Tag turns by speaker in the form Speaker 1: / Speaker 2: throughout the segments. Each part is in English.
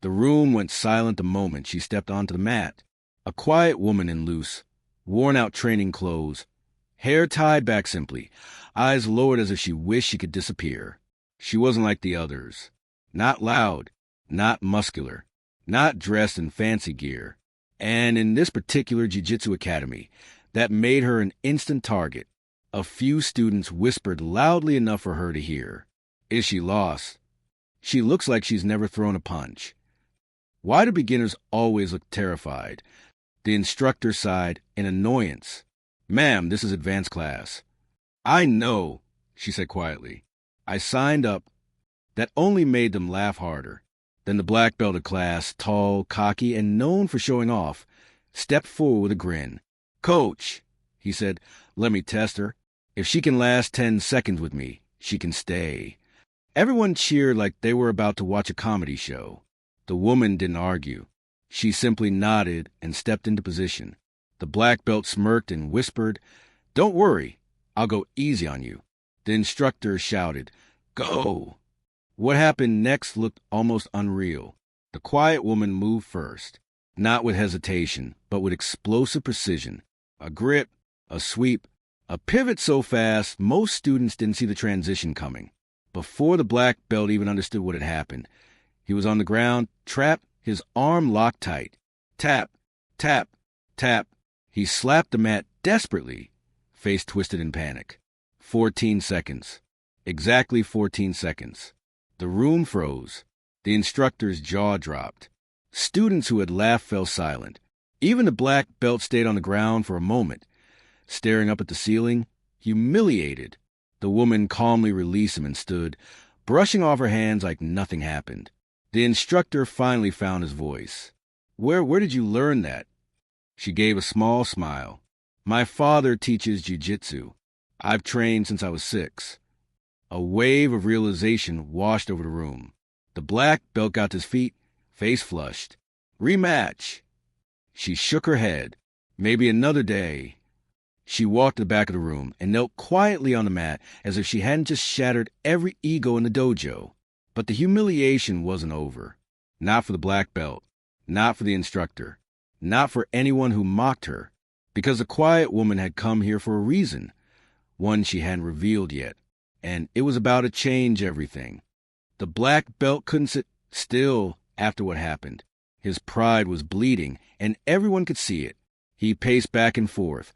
Speaker 1: The room went silent the moment she stepped onto the mat. A quiet woman in loose, worn-out training clothes, hair tied back simply, eyes lowered as if she wished she could disappear. She wasn't like the others. Not loud, not muscular, not dressed in fancy gear. And in this particular jiu-jitsu academy, that made her an instant target. A few students whispered loudly enough for her to hear. Is she lost? She looks like she's never thrown a punch. Why do beginners always look terrified? The instructor sighed in annoyance. Ma'am, this is advanced class. I know, she said quietly. I signed up. That only made them laugh harder. Then the black belt of class, tall, cocky, and known for showing off, stepped forward with a grin. Coach, he said, let me test her. If she can last 10 seconds with me, she can stay. Everyone cheered like they were about to watch a comedy show. The woman didn't argue. She simply nodded and stepped into position. The black belt smirked and whispered, Don't worry, I'll go easy on you. The instructor shouted, Go! What happened next looked almost unreal. The quiet woman moved first, not with hesitation, but with explosive precision. A grip, a sweep, a pivot so fast most students didn't see the transition coming. Before the black belt even understood what had happened, he was on the ground, trapped, his arm locked tight. Tap, tap, tap. He slapped the mat desperately, face twisted in panic. 14 seconds. Exactly 14 seconds. The room froze. The instructor's jaw dropped. Students who had laughed fell silent. Even the black belt stayed on the ground for a moment, staring up at the ceiling, humiliated. The woman calmly released him and stood, brushing off her hands like nothing happened. The instructor finally found his voice. Where did you learn that? She gave a small smile. My father teaches jiu-jitsu. I've trained since I was 6. A wave of realization washed over the room. The black belt got to his feet, face flushed. Rematch. She shook her head. Maybe another day. She walked to the back of the room and knelt quietly on the mat as if she hadn't just shattered every ego in the dojo. But the humiliation wasn't over. Not for the black belt. Not for the instructor. Not for anyone who mocked her. Because the quiet woman had come here for a reason. One she hadn't revealed yet. And it was about to change everything. The black belt couldn't sit still after what happened. His pride was bleeding, and everyone could see it. He paced back and forth,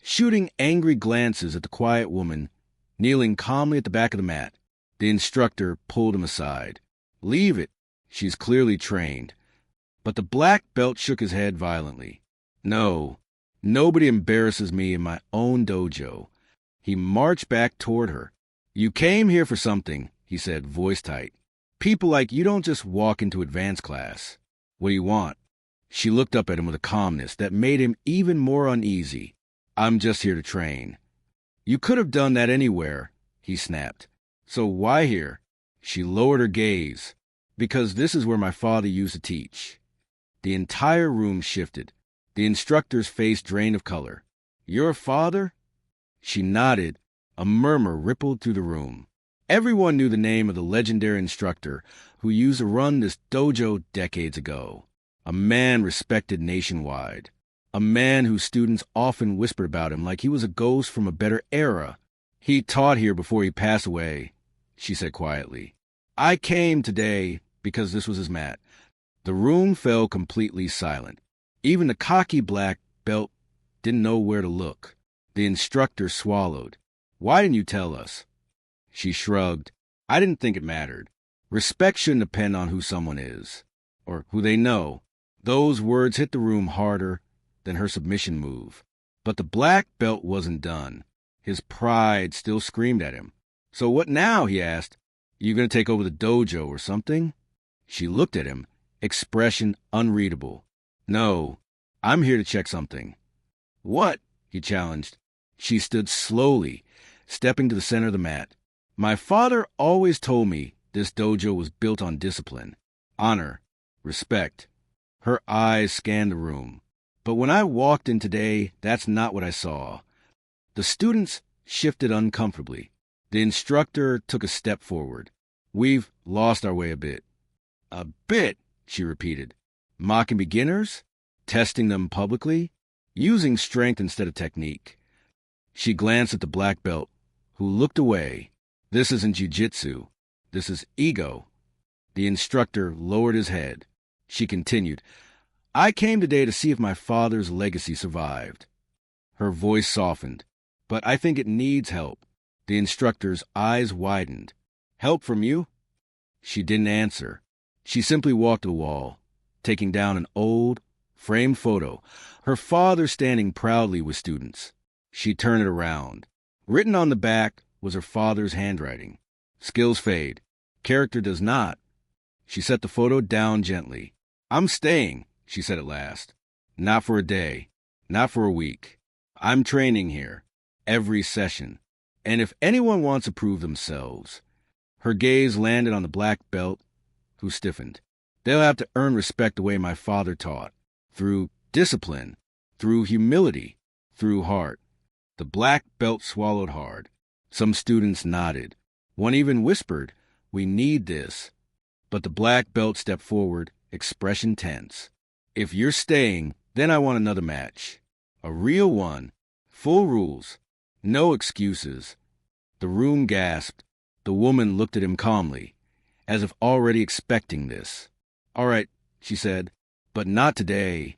Speaker 1: shooting angry glances at the quiet woman, kneeling calmly at the back of the mat. The instructor pulled him aside. Leave it. She's clearly trained. But the black belt shook his head violently. No, nobody embarrasses me in my own dojo. He marched back toward her. You came here for something, he said, voice tight. People like you don't just walk into advanced class. What do you want? She looked up at him with a calmness that made him even more uneasy. I'm just here to train. You could have done that anywhere, he snapped. So why here? She lowered her gaze. Because this is where my father used to teach. The entire room shifted. The instructor's face drained of color. Your father? She nodded. A murmur rippled through the room. Everyone knew the name of the legendary instructor who used to run this dojo decades ago. A man respected nationwide. A man whose students often whispered about him like he was a ghost from a better era. He taught here before he passed away, she said quietly. I came today because this was his mat. The room fell completely silent. Even the cocky black belt didn't know where to look. The instructor swallowed. Why didn't you tell us? She shrugged. I didn't think it mattered. Respect shouldn't depend on who someone is, or who they know. Those words hit the room harder than her submission move. But the black belt wasn't done. His pride still screamed at him. So what now? He asked. You going to take over the dojo or something? She looked at him, expression unreadable. No, I'm here to check something. What? He challenged. She stood slowly, stepping to the center of the mat. My father always told me this dojo was built on discipline, honor, respect. Her eyes scanned the room. But when I walked in today, that's not what I saw. The students shifted uncomfortably. The instructor took a step forward. We've lost our way a bit. A bit, she repeated. Mocking beginners? Testing them publicly? Using strength instead of technique. She glanced at the black belt, who looked away. This isn't jiu-jitsu. This is ego. The instructor lowered his head. She continued, I came today to see if my father's legacy survived. Her voice softened. But I think it needs help. The instructor's eyes widened. Help from you? She didn't answer. She simply walked to the wall, taking down an old, framed photo, her father standing proudly with students. She turned it around. Written on the back was her father's handwriting. Skills fade. Character does not. She set the photo down gently. I'm staying, she said at last. Not for a day. Not for a week. I'm training here. Every session. And if anyone wants to prove themselves. Her gaze landed on the black belt, who stiffened. They'll have to earn respect the way my father taught. Through discipline. Through humility. Through heart. The black belt swallowed hard. Some students nodded. One even whispered, we need this. But the black belt stepped forward, expression tense. If you're staying, then I want another match. A real one. Full rules. No excuses. The room gasped. The woman looked at him calmly, as if already expecting this. All right, she said, but not today.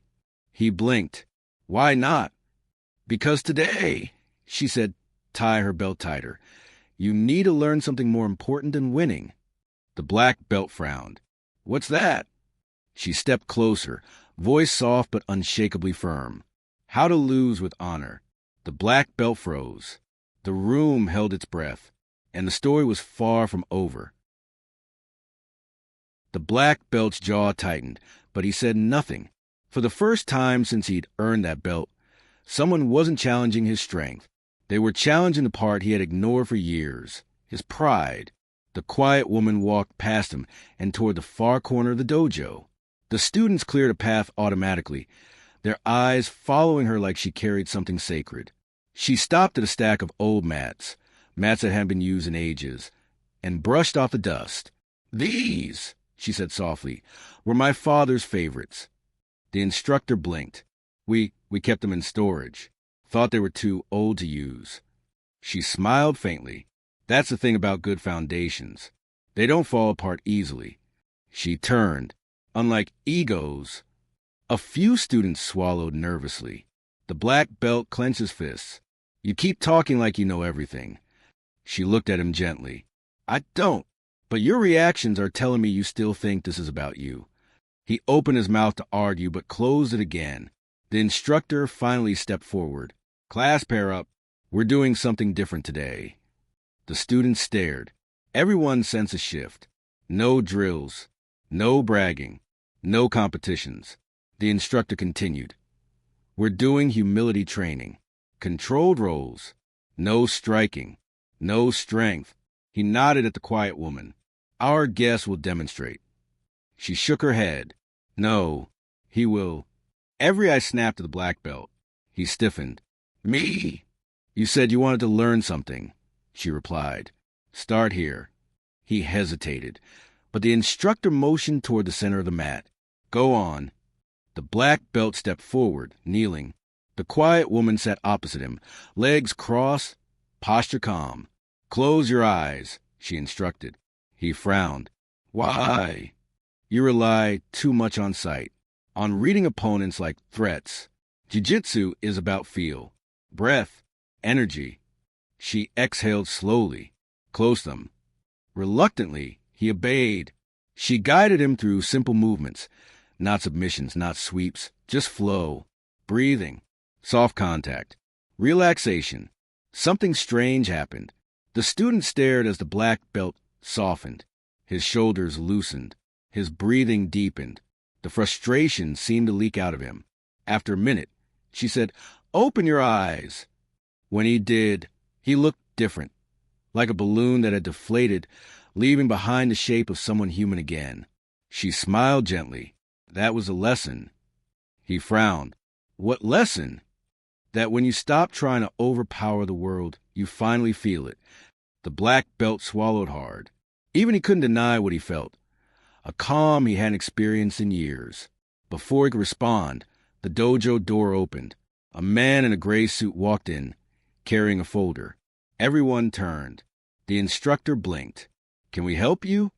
Speaker 1: He blinked. Why not? Because today, she said, tie her belt tighter. You need to learn something more important than winning. The black belt frowned. What's that? She stepped closer, voice soft but unshakably firm. How to lose with honor. The black belt froze. The room held its breath, and the story was far from over. The black belt's jaw tightened, but he said nothing. For the first time since he'd earned that belt, someone wasn't challenging his strength. They were challenging the part he had ignored for years, his pride. The quiet woman walked past him and toward the far corner of the dojo. The students cleared a path automatically, their eyes following her like she carried something sacred. She stopped at a stack of old mats that hadn't been used in ages, and brushed off the dust. These, she said softly, were my father's favorites. The instructor blinked. We kept them in storage. Thought they were too old to use. She smiled faintly. That's the thing about good foundations. They don't fall apart easily. She turned. Unlike egos, a few students swallowed nervously. The black belt clenched his fists. You keep talking like you know everything. She looked at him gently. I don't, but your reactions are telling me you still think this is about you. He opened his mouth to argue, but closed it again. The instructor finally stepped forward. Class, pair up. We're doing something different today. The students stared. Everyone sensed a shift. No drills. No bragging. No competitions. The instructor continued. We're doing humility training. Controlled roles. No striking. No strength. He nodded at the quiet woman. Our guest will demonstrate. She shook her head. No, he will. Every eye snapped to the black belt. He stiffened. Me? You said you wanted to learn something, she replied. Start here. He hesitated, but the instructor motioned toward the center of the mat. Go on. The black belt stepped forward, kneeling. The quiet woman sat opposite him, legs crossed, posture calm. Close your eyes, she instructed. He frowned. Why? You rely too much on sight, on reading opponents like threats. Jiu-Jitsu is about feel, breath, energy. She exhaled slowly. Close them. Reluctantly, he obeyed. She guided him through simple movements, not submissions, not sweeps, just flow, breathing, soft contact, relaxation. Something strange happened. The student stared as the black belt softened. His shoulders loosened. His breathing deepened. The frustration seemed to leak out of him. After a minute, she said, Open your eyes. When he did, he looked different, like a balloon that had deflated, leaving behind the shape of someone human again. She smiled gently. That was a lesson. He frowned. What lesson? That when you stop trying to overpower the world, you finally feel it. The black belt swallowed hard. Even he couldn't deny what he felt. a calm he hadn't experienced in years. Before he could respond, the dojo door opened. A man in a gray suit walked in, carrying a folder. Everyone turned. The instructor blinked. "Can we help you?"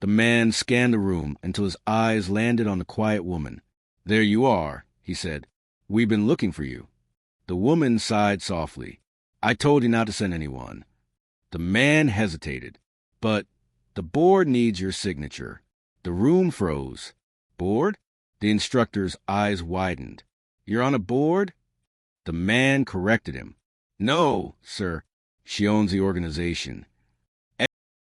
Speaker 1: The man scanned the room until his eyes landed on the quiet woman. "There you are," he said. "We've been looking for you." The woman sighed softly. "I told you not to send anyone." The man hesitated. "But the board needs your signature." The room froze. "Board?" The instructor's eyes widened. "You're on a board?" The man corrected him. "No, sir. She owns the organization.